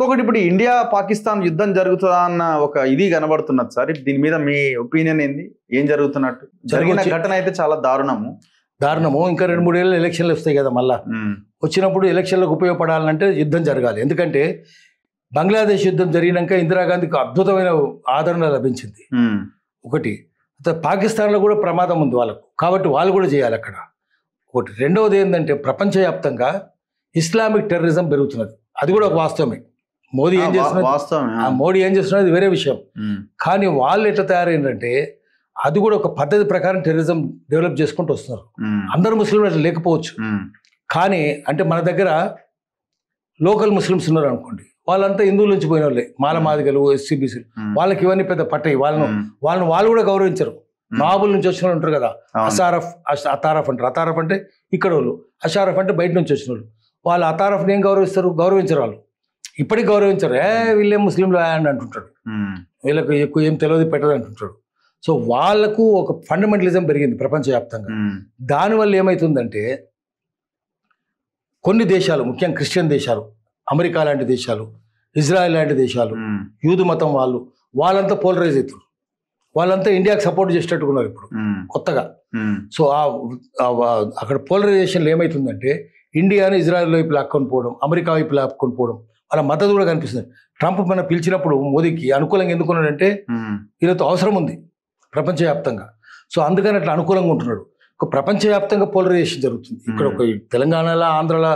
ఇంకొకటి ఇప్పుడు ఇండియా పాకిస్తాన్ యుద్ధం జరుగుతుందా అన్న ఒక ఇది కనబడుతున్నది సార్. దీని మీద మీ ఒపీనియన్ ఏంది? ఏం జరుగుతున్నట్టు? జరిగిన ఘటన అయితే చాలా దారుణము. ఇంకా 2-3 ఏళ్ళు ఎలక్షన్లు వస్తాయి కదా. మళ్ళా వచ్చినప్పుడు ఎలక్షన్లకు ఉపయోగపడాలంటే యుద్ధం జరగాలి. ఎందుకంటే బంగ్లాదేశ్ యుద్ధం జరిగినాక ఇందిరాగాంధీకి అద్భుతమైన ఆదరణ లభించింది ఒకటి. పాకిస్తాన్లో కూడా ప్రమాదం ఉంది వాళ్ళకు, కాబట్టి వాళ్ళు కూడా చేయాలి అక్కడ ఒకటి. రెండవది ఏంటంటే ప్రపంచవ్యాప్తంగా ఇస్లామిక్ టెర్రరిజం పెరుగుతున్నది. అది కూడా ఒక వాస్తవమే. మోదీ ఏం చేస్తున్నది వేరే విషయం. కానీ వాళ్ళు ఎట్లా తయారైందంటే అది కూడా ఒక పద్ధతి ప్రకారం టెర్రరిజం డెవలప్ చేసుకుంటూ వస్తున్నారు. అందరు ముస్లింలు అట్లా లేకపోవచ్చు, కానీ అంటే మన దగ్గర లోకల్ ముస్లిమ్స్ ఉన్నారు అనుకోండి, వాళ్ళంతా హిందువుల నుంచి పోయిన వాళ్ళే, మాలమాదిగలు, ఎస్సీబీసీలు. వాళ్ళకి ఇవన్నీ పెద్ద పట్టాయి. వాళ్ళు కూడా గౌరవించరు. నవాబుల నుంచి వచ్చిన వాళ్ళు ఉంటారు కదా, అతారఫ్ అంటారు. అతారఫ్ అంటే ఇక్కడ వాళ్ళు, అషారఫ్ అంటే బయట నుంచి వచ్చిన వాళ్ళు. వాళ్ళు అతారఫ్ని ఏం గౌరవించరు వాళ్ళు. ఇప్పటికి గౌరవించరు. వీళ్ళేం ముస్లింలు అని అంటుంటాడు, వీళ్ళకి ఎక్కువ ఏం తెలియదు పెట్టదు అంటుంటాడు. సో వాళ్లకు ఒక ఫండమెంటలిజం పెరిగింది ప్రపంచవ్యాప్తంగా. దానివల్ల ఏమవుతుందంటే కొన్ని దేశాలు, ముఖ్యంగా క్రిస్టియన్ దేశాలు, అమెరికా లాంటి దేశాలు, ఇజ్రాయెల్ లాంటి దేశాలు, యూదు మతం వాళ్ళంతా పోలరైజ్ అవుతారు. వాళ్ళంతా ఇండియాకి సపోర్ట్ చేసేటట్టుకున్నారు ఇప్పుడు కొత్తగా. సో అక్కడ పోలరైజేషన్లో ఏమవుతుందంటే ఇండియాని ఇజ్రాయెల్ వైపు లాక్కొని పోవడం, అమెరికా వైపు లాక్కొని పోవడం, వాళ్ళ మద్దతు కూడా కనిపిస్తుంది. ట్రంప్ మనం పిలిచినప్పుడు మోదీకి అనుకూలంగా ఎందుకున్నాడంటే ఈయనతో అవసరం ఉంది ప్రపంచవ్యాప్తంగా. సో అందుకని అట్లా అనుకూలంగా ఉంటున్నాడు. ఒక ప్రపంచవ్యాప్తంగా పోలరైజేషన్ జరుగుతుంది. ఇక్కడ ఒక తెలంగాణలో, ఆంధ్రలో,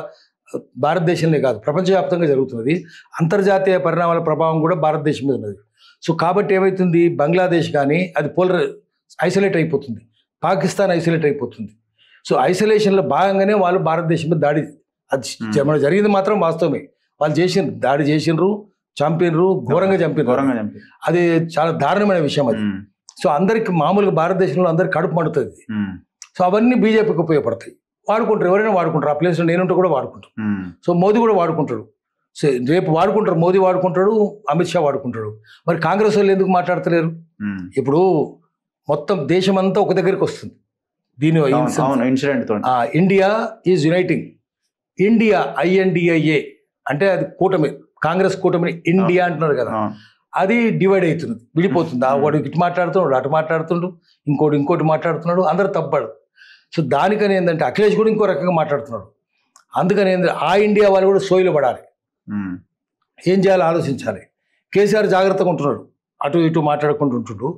భారతదేశంలో కాదు, ప్రపంచవ్యాప్తంగా జరుగుతున్నది. అంతర్జాతీయ పరిణామాల ప్రభావం కూడా భారతదేశం మీద ఉన్నది. సో కాబట్టి ఏమవుతుంది, బంగ్లాదేశ్ కానీ అది ఐసోలేట్ అయిపోతుంది, పాకిస్తాన్ ఐసోలేట్ అయిపోతుంది. సో ఐసోలేషన్లో భాగంగానే వాళ్ళు భారతదేశం మీద దాడి, అది మన జరిగింది మాత్రం వాస్తవమే. వాళ్ళు దాడి చేసినారు, చంపినరు, ఘోరంగా చంపినారు. అది చాలా దారుణమైన విషయం అది. సో అందరికి మామూలుగా భారతదేశంలో అందరికి కడుపు మండుతుంది. సో అవన్నీ బీజేపీకి ఉపయోగపడతాయి, వాడుకుంటారు. ఎవరైనా వాడుకుంటారు. ఆ ప్లేస్లో నేనుంటే కూడా వాడుకుంటారు. సో మోదీ కూడా వాడుకుంటాడు. సో రేపు వాడుకుంటారు, మోదీ వాడుకుంటాడు, అమిత్ షా వాడుకుంటాడు. మరి కాంగ్రెస్ వాళ్ళు ఎందుకు మాట్లాడతలేరు? ఇప్పుడు మొత్తం దేశం అంతా ఒక దగ్గరికి వస్తుంది దీని incident. India is uniting. India INDIA అంటే అది కూటమి, కాంగ్రెస్ కూటమిని ఇండియా అంటున్నారు కదా, అది డివైడ్ అవుతుంది, విడిపోతుంది. వాడు ఇటు మాట్లాడుతున్నాడు, అటు మాట్లాడుతుండు, ఇంకోటి మాట్లాడుతున్నాడు, అందరు తప్పాడు. సో దానికని ఏంటంటే అఖిలేష్ కూడా ఇంకో రకంగా మాట్లాడుతున్నాడు. అందుకని ఏంటంటే ఆ ఇండియా వాళ్ళు కూడా సోయిలో పడాలి, ఏం చేయాలో ఆలోచించాలి. కేసీఆర్ జాగ్రత్తగా ఉంటున్నాడు, అటు ఇటు మాట్లాడుకుంటుంటుడు.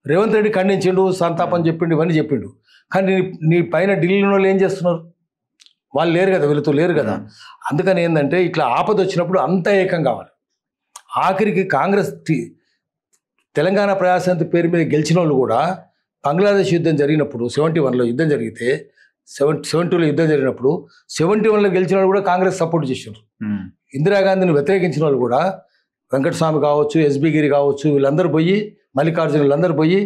రేవంత్ రెడ్డి ఖండించిండు, సంతాపం చెప్పిండు, ఇవన్నీ చెప్పిండు. కానీ నీ పైన ఢిల్లీలో వాళ్ళు ఏం చేస్తున్నారు? వాళ్ళు లేరు కదా, వీళ్ళతో లేరు కదా. అందుకని ఏంటంటే ఇట్లా ఆపద వచ్చినప్పుడు అంతా ఏకం కావాలి. ఆఖరికి కాంగ్రెస్ తెలంగాణ ప్రజాసమితి పేరు మీద గెలిచిన వాళ్ళు కూడా బంగ్లాదేశ్ యుద్ధం జరిగినప్పుడు 71లో యుద్ధం జరిగితే 72లో యుద్ధం జరిగినప్పుడు 71లో గెలిచిన వాళ్ళు కూడా కాంగ్రెస్ సపోర్ట్ చేశారు. ఇందిరాగాంధీని వ్యతిరేకించిన వాళ్ళు కూడా వెంకటస్వామి కావచ్చు, ఎస్బి గిరి కావచ్చు, వీళ్ళందరూ పోయి, మల్లికార్జున వీళ్ళందరూ పోయి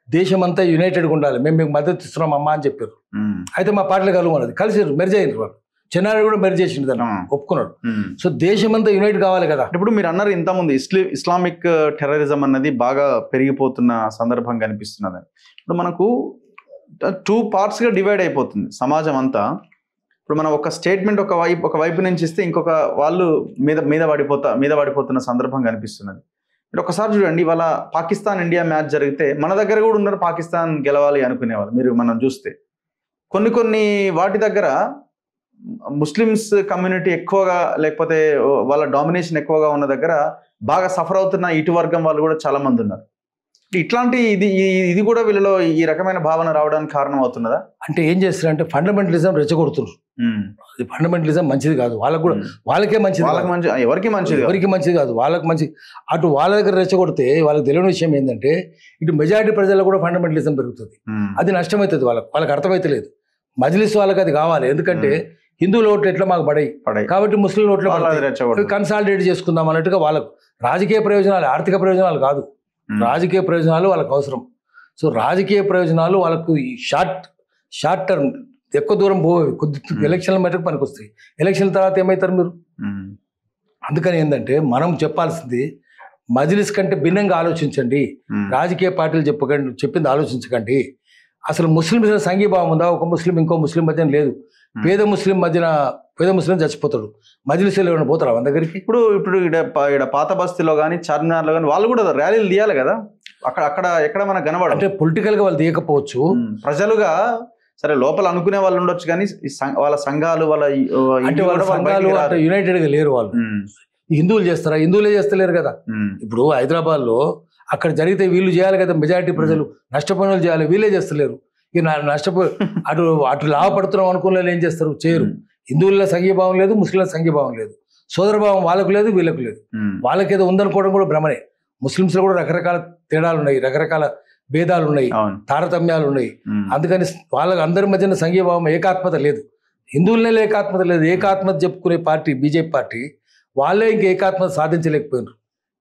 దేశమంతా యునైటెడ్గా ఉండాలి, మేము మీకు మద్దతు ఇస్తున్నాం అమ్మా అని చెప్పారు. అయితే మా పార్టీలు కలుగుమన్నది, కలిసి మెర్జ్ అయ్యారు. వాళ్ళు చెన్నారెడ్డి కూడా మెర్జ్ చేసిండు, దాన్ని ఒప్పుకున్నాడు. సో దేశమంతా యునైట్ కావాలి కదా. ఇప్పుడు మీరు అన్నారు ఇంతకుముందు ఇస్లామిక్ టెర్రరిజం అన్నది బాగా పెరిగిపోతున్న సందర్భం కనిపిస్తున్నది. ఇప్పుడు మనకు 2 పార్ట్స్గా డివైడ్ అయిపోతుంది సమాజం అంతా. ఇప్పుడు మనం ఒక స్టేట్మెంట్ ఒక వైపు నుంచి ఇస్తే ఇంకొక వాళ్ళు మీద పడిపోతున్న సందర్భం కనిపిస్తున్నది. మీరు ఒకసారి చూడండి, ఇవాళ పాకిస్తాన్ ఇండియా మ్యాచ్ జరిగితే మన దగ్గర కూడా ఉన్నారు పాకిస్తాన్ గెలవాలి అనుకునేవాళ్ళు. మనం చూస్తే కొన్ని వాటి దగ్గర ముస్లిమ్స్ కమ్యూనిటీ ఎక్కువగా, లేకపోతే వాళ్ళ డామినేషన్ ఎక్కువగా ఉన్న దగ్గర బాగా సఫర్ అవుతున్న ఇటు వర్గం వాళ్ళు కూడా చాలా మంది ఉన్నారు. ఇట్లాంటి ఇది కూడా వీళ్ళలో ఈ రకమైన భావన రావడానికి కారణం అవుతున్నదా? అంటే ఏం చేస్తారంటే ఫండమెంటలిజం రెచ్చగొడుతున్నారు. అది ఫండమెంటలిజం మంచిది కాదు, వాళ్ళకు కూడా, వాళ్ళకే మంచిది, ఎవరికి మంచిది కాదు, వాళ్ళకి మంచిది. అటు వాళ్ళ దగ్గర రెచ్చగొడితే వాళ్ళకి తెలియని విషయం ఏంటంటే ఇటు మెజారిటీ ప్రజల్లో కూడా ఫండమెంటలిజం పెరుగుతుంది. అది నష్టమవుతుంది వాళ్ళకి అర్థమైతలేదు. మజ్లిస్ వాళ్ళకి అది కావాలి, ఎందుకంటే హిందువుల ఓట్లు ఎట్లా మాకు పడాయి కాబట్టి ముస్లిం ఓట్లు కన్సాలిడేట్ చేసుకుందాం అన్నట్టుగా వాళ్ళకు రాజకీయ ప్రయోజనాలు, ఆర్థిక ప్రయోజనాలు కాదు, రాజకీయ ప్రయోజనాలు వాళ్ళకు అవసరం. సో రాజకీయ ప్రయోజనాలు వాళ్ళకు షార్ట్ టర్మ్, ఎక్కువ దూరం పోయి కొద్ది ఎలక్షన్ల మటుకు పనికి వస్తాయి. ఎలక్షన్ల తర్వాత ఏమవుతారు మీరు? అందుకని ఏంటంటే మనం చెప్పాల్సింది మజ్లిస్ కంటే భిన్నంగా ఆలోచించండి. రాజకీయ పార్టీలు చెప్పింది ఆలోచించకండి. అసలు ముస్లింస్ సంఘీభావం ఉందా? ఒక ముస్లిం ఇంకో ముస్లిం మధ్యన లేదు. పేద ముస్లిం మధ్యన పేద ముస్లిం చచ్చిపోతాడు. మజ్లిస్లో ఏమైనా పోతారా మన దగ్గరికి? ఇప్పుడు ఈడ పాత బస్తీలో కానీ చార్మినార్లో కానీ వాళ్ళు కూడా ర్యాలీలు తీయాలి కదా, అక్కడ ఎక్కడ మనకు కనబడ. అంటే పొలిటికల్గా వాళ్ళు తీయకపోవచ్చు, ప్రజలుగా సరే లోపల అనుకునే వాళ్ళు ఉండొచ్చు కానీ వాళ్ళ సంఘాలు అంటే వాళ్ళ సంఘాలు యునైటెడ్గా లేరు వాళ్ళు. హిందువులు చేస్తారా? హిందువులే చేస్తలేరు కదా. ఇప్పుడు హైదరాబాద్లో అక్కడ జరిగితే వీళ్ళు చేయాలి కదా, మెజారిటీ ప్రజలు నష్టపోయిన వాళ్ళు చేయాలి, వీళ్ళే చేస్తలేరు. ఇక నష్టపోయి అటు లాభపడుతున్నాం అనుకున్న ఏం చేస్తారు? చేయరు. హిందువుల సంఘీభావం లేదు, ముస్లింల సంఘీభావం లేదు, సోదరభావం వాళ్ళకు లేదు, వీళ్ళకు లేదు. వాళ్ళకేదో ఉందనుకోవడం కూడా భ్రమనే. ముస్లింస్లో కూడా రకరకాల తేడాలు ఉన్నాయి, రకరకాల భేదాలు ఉన్నాయి, తారతమ్యాలు ఉన్నాయి. అందుకని వాళ్ళకి అందరి మధ్యన సంఘీభావం, ఏకాత్మత లేదు. హిందువులనే ఏకాత్మత లేదు. ఏకాత్మత చెప్పుకునే పార్టీ బీజేపీ పార్టీ, వాళ్ళే ఇంక ఏకాత్మత సాధించలేకపోయినారు.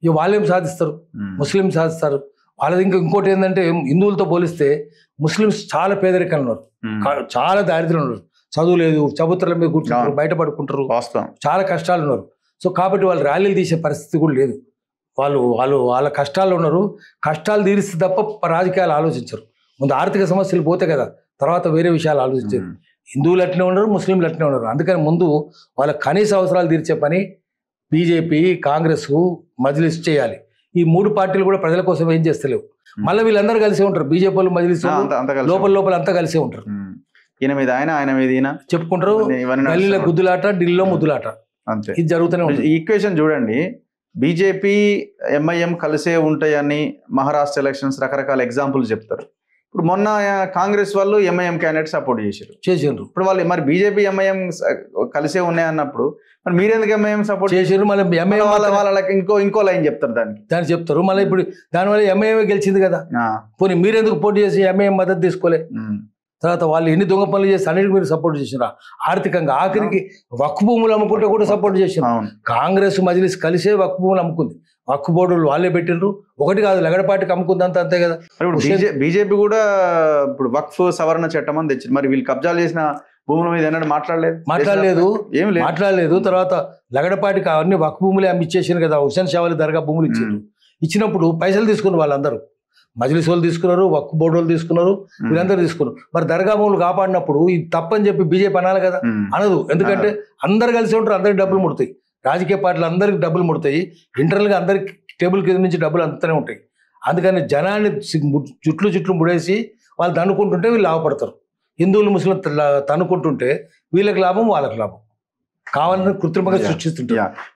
ఇక వాళ్ళేం సాధిస్తారు? ముస్లిం సాధిస్తారు. వాళ్ళది ఇంకోటి ఏంటంటే, హిందువులతో పోలిస్తే ముస్లిమ్స్ చాలా పేదరికంగా ఉన్నారు, చాలా దారిద్ర్యం ఉన్నారు, చదువు లేదు, చబుత్రల మీద కూర్చుంటారు, బయటపడుకుంటారు, చాలా కష్టాలు ఉన్నారు. సో కాబట్టి వాళ్ళు ర్యాలీలు తీసే పరిస్థితి కూడా లేదు. వాళ్ళ కష్టాల్లో ఉన్నారు. కష్టాలు తీరిస్తే తప్ప రాజకీయాలు ఆలోచించరు. ముందు ఆర్థిక సమస్యలు పోతే కదా తర్వాత వేరే విషయాలు ఆలోచించారు. హిందువులు అట్నే ఉన్నారు, ముస్లింలు అట్నే ఉన్నారు. అందుకని ముందు వాళ్ళ కనీస అవసరాలు తీర్చే పని బీజేపీ, కాంగ్రెస్, మజ్లిస్ చేయాలి. ఈ మూడు పార్టీలు కూడా ప్రజల కోసం ఏం చేస్తలేవు. మళ్ళీ వీళ్ళందరూ కలిసే ఉంటారు. బీజేపీ వాళ్ళు, మజ్లిస్ లోపల అంతా కలిసే ఉంటారు. ఈయన మీద ఆయన మీద ఈయన చెప్పుకుంటారు. ఢిల్లీలో గుద్దులాట, ఢిల్లీలో ముద్దులాట, అంతే. ఇది జరుగుతూనే ఉంటుంది. ఈ ఈక్వేషన్ చూడండి. బీజేపీ, ఎంఐఎం కలిసే ఉంటాయని మహారాష్ట్ర ఎలక్షన్స్ రకరకాల ఎగ్జాంపుల్స్ చెప్తారు. ఇప్పుడు మొన్న కాంగ్రెస్ వాళ్ళు ఎంఐఎం క్యాండిడేట్ సపోర్ట్ చేసారు. ఇప్పుడు వాళ్ళు మరి బీజేపీ, ఎంఐఎం కలిసే ఉన్నాయి అన్నప్పుడు మరి మీరెందుకు ఎంఐఎం సపోర్ట్ చేసారు? మళ్ళీ ఎంఐఎం వాళ్ళకి ఇంకో లైన్ చెప్తారు, దానికి చెప్తారు. మళ్ళీ ఇప్పుడు దానివల్ల ఎంఐఎం గెలిచింది కదా. పోనీ మీరెందుకు పోటీ చేసి ఎంఐఎం మద్దతు తీసుకోలే? తర్వాత వాళ్ళు ఎన్ని దొంగ పనులు చేసి అన్నిటికీ మీరు సపోర్ట్ చేసినా, ఆర్థికంగా ఆఖరికి వక్ఫ్ భూములు అమ్ముకుంటే కూడా సపోర్ట్ చేసినా. కాంగ్రెస్, మజ్లిస్ కలిసే వక్ఫ్ భూములు అమ్ముకుంది. వక్ఫ్ బోర్డులు వాళ్ళే పెట్టిండ్రు. ఒకటి కాదు, లగడపాటికి అమ్ముకుంది అంతే కదా. బీజేపీ కూడా ఇప్పుడు వక్ఫ్ సవరణ చట్టం అని తెచ్చింది. మరి వీళ్ళు కబ్జాలు చేసిన భూముల మీద ఏమన్నా మాట్లాడలేదు. తర్వాత లగడపాటికి అవన్నీ వక్ఫ్ భూములే ఇచ్చేసారు కదా. హుసేన్ షా వాళ్ళు దర్గా భూములు ఇచ్చినప్పుడు పైసలు తీసుకున్నారు వాళ్ళందరూ. మజ్లిస్ వాళ్ళు తీసుకున్నారు, వక్ఫ్ బోర్డు వాళ్ళు తీసుకున్నారు, వీళ్ళందరూ తీసుకున్నారు. మరి దర్గా భూములు కాపాడినప్పుడు ఇది తప్పని చెప్పి బీజేపీ అనాలి కదా. అనదు. ఎందుకంటే అందరు కలిసి ఉంటారు, అందరికి డబ్బులు ముడతాయి. రాజకీయ పార్టీలు అందరికి డబ్బులు ముడతాయి. ఇంటర్నల్గా అందరికి టేబుల్ కింద నుంచి డబ్బులు అంతనే ఉంటాయి. అందుకని జనాన్ని చుట్లు ముడేసి వాళ్ళు తన్నుకుంటుంటే వీళ్ళు లాభపడతారు. హిందువులు, ముస్లిం తన్నుకుంటుంటే వీళ్ళకి లాభం, వాళ్ళకి లాభం. కావాలని కృత్రిమంగా సృష్టిస్తుంటారు.